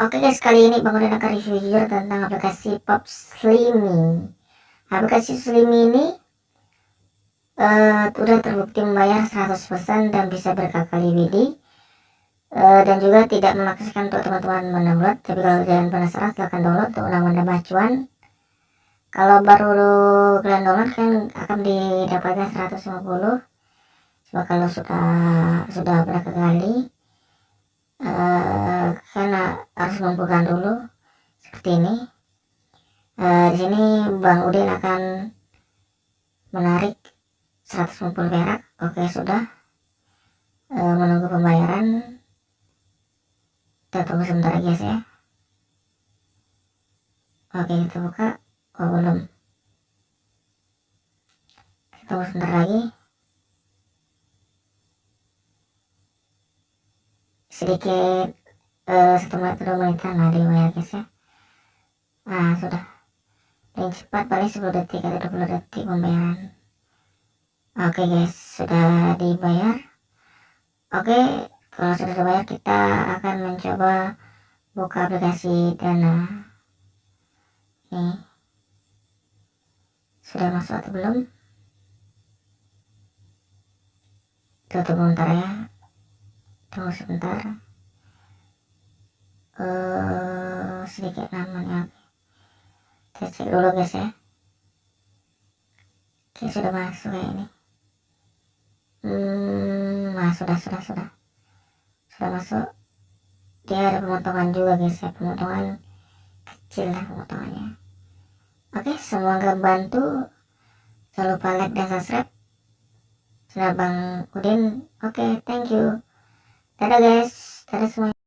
Oke guys, kali ini Bang Udin akan review jujur tentang aplikasi Pop Slimmy. Aplikasi Slimmy ini udah terbukti membayar 100% dan bisa berkali-kali WD, dan juga tidak memaksakan untuk teman-teman mendownload. Tapi kalau kalian penasaran, silahkan download untuk menambah cuan. Kalau baru kalian download kan akan didapatkan 150. Coba kalau sudah berapa kali, karena harus mengumpulkan dulu seperti ini. Di sini Bang Udin akan menarik 150 perak. Oke, sudah. Menunggu pembayaran. Kita tunggu sebentar guys ya. Oke, kita buka. Oh, belum. Kita tunggu sebentar lagi. Sedikit 1 menit 2 menitan lah dibayar guys ya. Nah, sudah. Paling cepat paling 10 detik atau 20 detik pembayaran. Oke guys, sudah dibayar. Oke, kalau sudah dibayar kita akan mencoba buka aplikasi Dana. Nih, sudah masuk atau belum? Kita tunggu bentar ya, tunggu sebentar. Sedikit namanya. Kita cek dulu guys ya. Oke, sudah masuk ya ini. Nah, sudah masuk. Dia ada pemotongan juga guys ya, pemotongan kecil lah pemotongannya. Oke, semoga bantu. Jangan lupa like dan subscribe. Sudah Bang Udin. Oke, thank you. Dadah guys, dadah semuanya.